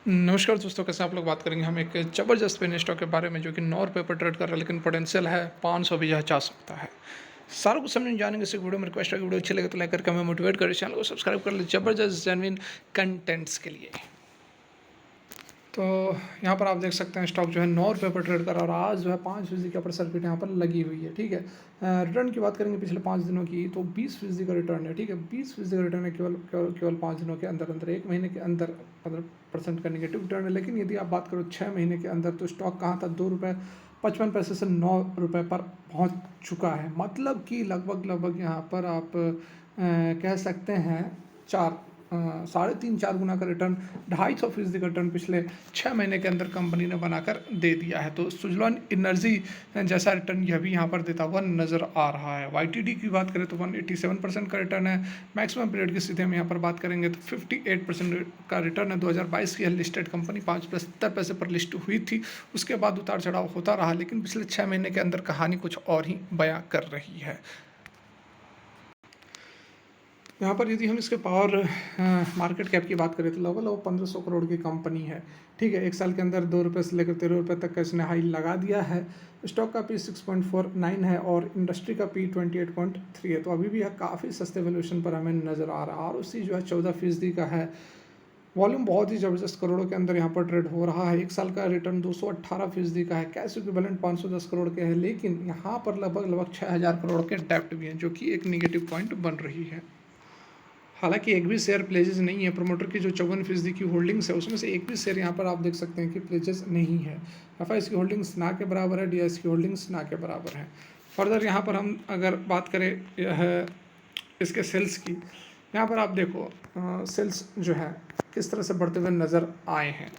नमस्कार दोस्तों, कैसे आप लोग। बात करेंगे हम एक ज़बरदस्त पेन स्टॉक के बारे में जो कि 9 रुपये पर ट्रेड कर रहा है, लेकिन पोटेंशियल है 500 भी जा सकता है। सारा कुछ समझ जानेंगे इस वीडियो में। रिक्वेस्ट है कि वीडियो अच्छी लगे तो लाइक करके हमें मोटिवेट करें, चैनल को सब्सक्राइब कर ले ज़बरदस्त जेन्युइन कंटेंट्स के लिए। तो यहाँ पर आप देख सकते हैं स्टॉक जो है 9 रुपये पर ट्रेड कर रहा है और आज जो है 5% के अपर सर्किट यहाँ पर लगी हुई है। ठीक है, रिटर्न की बात करेंगे पिछले 5 दिनों की, तो 20% का रिटर्न है। ठीक है, 20% का रिटर्न है केवल केवल केवल 5 दिनों के अंदर अंदर। एक महीने के अंदर 15% का निगेटिव रिटर्न है। लेकिन यदि आप बात करो 6 महीने के अंदर, तो स्टॉक कहाँ था, 2 रुपये 55 पैसे से 9 रुपये पर पहुँच चुका है। मतलब कि लगभग लगभग यहाँ पर आप कह सकते हैं 3.5-4 गुना का रिटर्न, 250% का रिटर्न पिछले 6 महीने के अंदर कंपनी ने बनाकर दे दिया है। तो सुजलॉन एनर्जी जैसा रिटर्न यह भी यहाँ पर देता हुआ नजर आ रहा है। वाईटीडी की बात करें तो 187% का रिटर्न है। मैक्सिमम पीरियड की स्थिति हम यहाँ पर बात करेंगे तो 58% का रिटर्न है। 2022 की लिस्टेड कंपनी 5.70 पैसे पर लिस्ट हुई थी। उसके बाद उतार चढ़ाव होता रहा, लेकिन पिछले 6 महीने के अंदर कहानी कुछ और ही बयां कर रही है। यहाँ पर यदि हम इसके पावर मार्केट कैप की बात करें तो लगभग 1500 करोड़ की कंपनी है। ठीक है, एक साल के अंदर 2 रुपये से लेकर 13 रुपये तक का इसने हाई लगा दिया है। स्टॉक का पी 6.49 है और इंडस्ट्री का पी 28.3 है। तो अभी भी यह काफ़ी सस्ते वैल्यूएशन पर हमें नज़र आ रहा है। और उसी जो है 14% का है। वॉल्यूम बहुत ही ज़बरदस्त करोड़ों के अंदर यहाँ पर ट्रेड हो रहा है। एक साल का रिटर्न 218% का है। कैश इक्विवेलेंट 510 करोड़ के है, लेकिन यहाँ पर लगभग लगभग 6000 करोड़ के डेप्ट भी हैं, जो कि एक निगेटिव पॉइंट बन रही है। हालांकि एक भी शेयर प्लेजेस नहीं है। प्रोमोटर की जो 54% की होल्डिंग्स है, उसमें से एक भी शेयर यहाँ पर आप देख सकते हैं कि प्लेजेस नहीं है। एफआईएस की होल्डिंग्स ना के बराबर है, डीआईएस की होल्डिंग्स ना के बराबर है। फर्दर यहाँ पर हम अगर बात करें यह इसके सेल्स की, यहाँ पर आप देखो सेल्स जो है किस तरह से बढ़ते हुए नज़र आए हैं।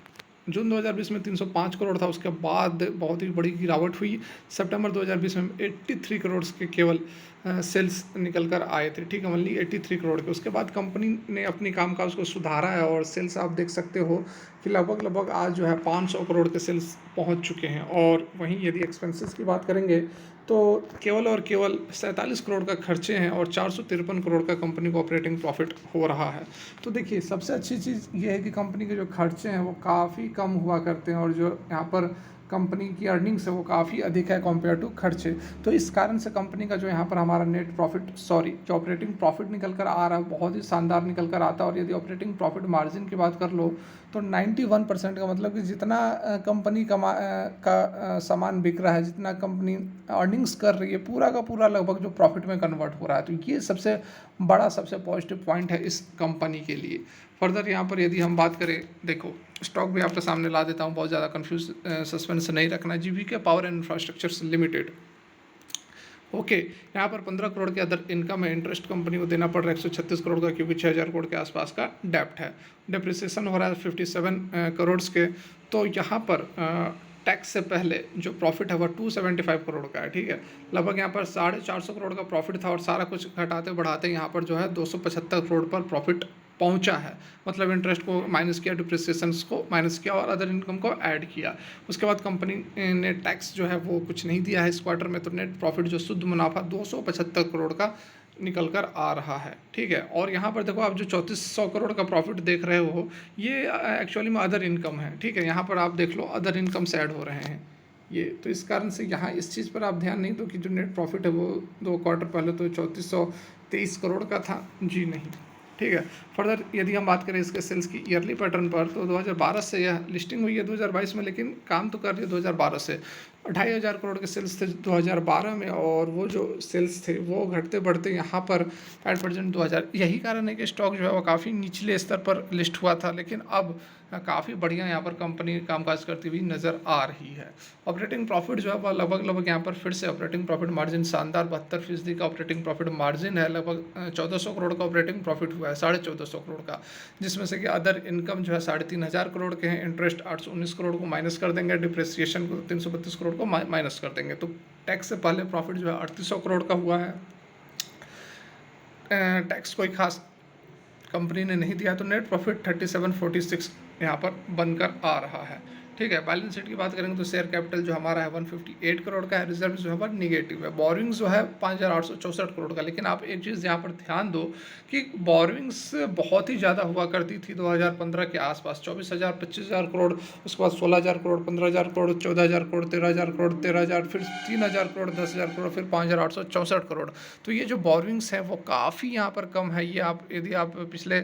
जून 2020 में 305 करोड़ था, उसके बाद बहुत ही बड़ी गिरावट हुई। सितंबर 2020 में 83 करोड़ के केवल सेल्स निकल कर आए थे। ठीक है, ओनली 83 करोड़ के। उसके बाद कंपनी ने अपनी कामकाज को सुधारा है और सेल्स आप देख सकते हो कि लगभग लगभग आज जो है 500 करोड़ के सेल्स पहुंच चुके हैं। और वहीं यदि एक्सपेंसेस की बात करेंगे तो केवल और केवल 47 करोड़ का खर्चे हैं और 453 करोड़ का कंपनी को ऑपरेटिंग प्रॉफिट हो रहा है। तो देखिए, सबसे अच्छी चीज़ ये है कि कंपनी के जो खर्चे हैं वो काफ़ी कम हुआ करते हैं और जो यहाँ पर कंपनी की अर्निंग्स है वो काफ़ी अधिक है कंपेयर टू खर्चे। तो इस कारण से कंपनी का जो यहाँ पर हमारा नेट प्रॉफिट जो ऑपरेटिंग प्रॉफिट निकल कर आ रहा है बहुत ही शानदार निकल कर आता है। और यदि ऑपरेटिंग प्रॉफिट मार्जिन की बात कर लो तो 91% का, मतलब कि जितना कंपनी का सामान बिक रहा है, जितना कंपनी अर्निंग्स कर रही है, पूरा का पूरा लगभग जो प्रॉफिट में कन्वर्ट हो रहा है। तो ये सबसे बड़ा सबसे पॉजिटिव पॉइंट है इस कंपनी के लिए। फर्दर यहाँ पर यदि हम बात करें, देखो स्टॉक भी आपके सामने ला देता हूँ, बहुत ज़्यादा कंफ्यूज सस्पेंस नहीं रखना। GVK power and infrastructure limited, okay, यहाँ पर 15 करोड़ के अदर इनकम है। इंटरेस्ट कंपनी को देना पड़ रहा है 136 करोड़ का, क्योंकि 6000 करोड़ के आसपास का डेप्ट है। डिप्रिसिएशन हो रहा है 57 करोड़ के। तो यहाँ पर टैक्स से पहले जो प्रॉफिट है वह 275 करोड़ का है। ठीक है, लगभग यहाँ पर 450 करोड़ का प्रॉफिट था और सारा कुछ घटाते बढ़ाते यहाँ पर जो है 275 करोड़ पर प्रॉफिट पहुंचा है। मतलब इंटरेस्ट को माइनस किया, डिप्रिसिएशंस को माइनस किया और अदर इनकम को ऐड किया। उसके बाद कंपनी ने टैक्स जो है वो कुछ नहीं दिया है इस क्वार्टर में। तो नेट प्रॉफिट जो शुद्ध मुनाफा 275 करोड़ का निकल कर आ रहा है। ठीक है, और यहाँ पर देखो आप जो 3400 करोड़ का प्रॉफिट देख रहे हो, ये एक्चुअली में अदर इनकम है। ठीक है, यहाँ पर आप देख लो अदर इनकम से ऐड हो रहे हैं ये। तो इस कारण से यहाँ इस चीज़ पर आप ध्यान नहीं दो कि जो नेट प्रॉफिट है वो 2 क्वार्टर पहले तो 3423 करोड़ का था, जी नहीं। ठीक है, फर्दर यदि हम बात करें इसके सेल्स की ईयरली पैटर्न पर, तो 2012 से यह लिस्टिंग हुई है 2022 में, लेकिन काम तो कर रही है 2012 से। 2500 करोड़ के सेल्स थे 2012 में, और वो जो सेल्स थे वो घटते बढ़ते यहाँ पर एट प्रेजेंट 2000। यही कारण है कि स्टॉक जो है वो काफ़ी निचले स्तर पर लिस्ट हुआ था, लेकिन अब काफ़ी बढ़िया यहाँ पर कंपनी कामकाज करती हुई नज़र आ रही है। ऑपरेटिंग प्रॉफिट जो है वह लगभग लगभग यहाँ पर फिर से ऑपरेटिंग प्रॉफिट मार्जिन शानदार 72% का ऑपरेटिंग प्रॉफिट मार्जिन है। लगभग 1400 करोड़ का ऑपरेटिंग प्रॉफिट हुआ है, 1450 करोड़ का, जिसमें से कि अदर इनकम जो है 3500 करोड़ के हैं। इंटरेस्ट 819 करोड़ को माइनस कर देंगे, डिप्रिसिएशन को 332 करोड़ को माइनस कर देंगे। तो टैक्स से पहले प्रॉफिट जो है 3800 करोड़ का हुआ है। टैक्स कोई खास कंपनी ने नहीं दिया, तो नेट प्रॉफिट 3746 यहाँ पर बनकर आ रहा है। ठीक है। बैलेंस शीट की बात करेंगे तो शेयर कैपिटल जो हमारा है 158 करोड़ का है, रिजर्व जो है हमारा निगेटिव है, बोरिंग्स जो है 5864 करोड़ का। लेकिन आप एक चीज़ यहाँ पर ध्यान दो कि बोरिंग्स बहुत ही ज़्यादा हुआ करती थी 2015 के आसपास, 24,000 25,000 करोड़, उसके बाद 16,000 करोड़, 15,000 करोड़, 14,000 करोड़, 13,000 करोड़, 13,000, फिर 3,000 करोड़, 10,000 करोड़, फिर 5,864 करोड़। तो ये जो बोरिंग्स हैं वो काफ़ी यहाँ पर कम है। ये आप यदि आप पिछले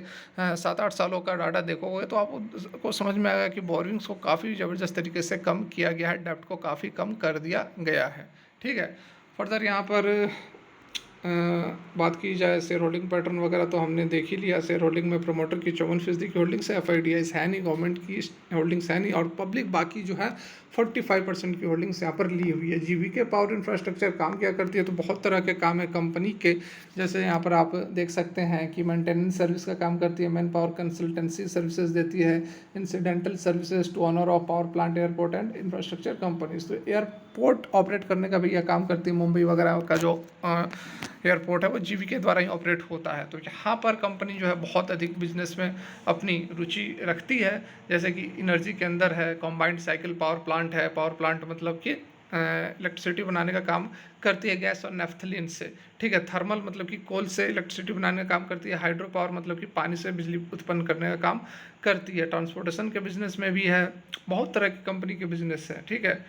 7-8 सालों का डाटा देखोगे तो आपको समझ में आएगा कि बोरिंग्स को काफ़ी ज़बरदस्त तरीके से कम किया गया है, डेब्ट को काफ़ी कम कर दिया गया है। ठीक है। फर्दर यहाँ पर बात की जाए शेयर होल्डिंग पैटर्न वगैरह तो हमने देख ही लिया। शेयर होल्डिंग में प्रमोटर की 54% की होल्डिंग्स है, एफआईडीआईस है नहीं, गवर्नमेंट की होल्डिंग्स है नहीं, और पब्लिक बाकी जो है 45% की होल्डिंग्स यहाँ पर ली हुई है। जीवीके पावर इंफ्रास्ट्रक्चर काम क्या करती है, तो बहुत तरह के काम है कंपनी के, जैसे यहाँ पर आप देख सकते हैं कि मेंटेनेंस सर्विस का काम करती है, मैन पावर कंसल्टेंसी सर्विसेज देती है, incidental services to owner of power plant, airport and infrastructure companies. तो एयरपोर्ट ऑपरेट करने का भी यह काम करती है, मुंबई वगैरह का जो एयरपोर्ट है वो जीवीके द्वारा ही ऑपरेट होता है। तो यहाँ पर कंपनी जो है बहुत अधिक बिजनेस में अपनी रुचि रखती है, जैसे कि एनर्जी के अंदर है, कॉम्बाइंड साइकिल पावर प्लांट है, पावर प्लांट मतलब कि इलेक्ट्रिसिटी बनाने का काम करती है गैस और नेफ्थलीन से। ठीक है। थर्मल मतलब कि कोल से इलेक्ट्रिसिटी बनाने का काम करती है। हाइड्रो पावर मतलब कि पानी से बिजली उत्पन्न करने का काम करती है। ट्रांसपोर्टेशन के बिजनेस में भी है, बहुत तरह की कंपनी के बिजनेस है। ठीक है।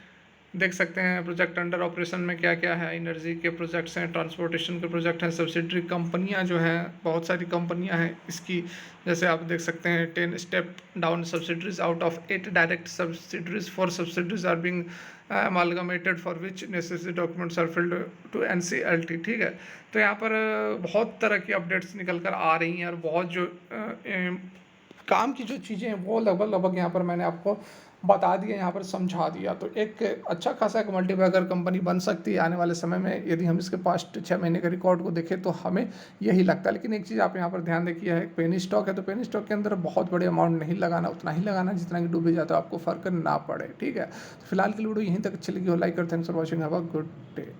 देख सकते हैं प्रोजेक्ट अंडर ऑपरेशन में क्या क्या है, एनर्जी के प्रोजेक्ट्स हैं, ट्रांसपोर्टेशन के प्रोजेक्ट हैं, सब्सिडरी कंपनियां जो हैं, बहुत सारी कंपनियां हैं इसकी, जैसे आप देख सकते हैं 10 step down subsidiaries out of 8 direct subsidiaries, 4 subsidiaries are being amalgamated for which necessary documents are filed to NCLT. ठीक है। तो यहाँ पर बहुत तरह की अपडेट्स निकल कर आ रही हैं, और बहुत जो काम की जो चीज़ें हैं वो लगभग यहाँ पर मैंने आपको बता दिया, यहाँ पर समझा दिया। तो एक अच्छा खासा एक मल्टीबैगर कंपनी बन सकती है आने वाले समय में, यदि हम इसके पास्ट 6 महीने के रिकॉर्ड को देखें तो हमें यही लगता है। लेकिन एक चीज़ आप यहाँ पर ध्यान देखिए, है पेनी स्टॉक है, तो पेनी स्टॉक के अंदर बहुत बड़े अमाउंट नहीं लगाना, उतना ही लगाना जितना कि डूबे जाता है, आपको फर्क ना पड़े। ठीक है। तो फिलहाल के लिए वीडियो यहीं तक अच्छी लगी हो, लाइक कर, thanks for watching, have a good day.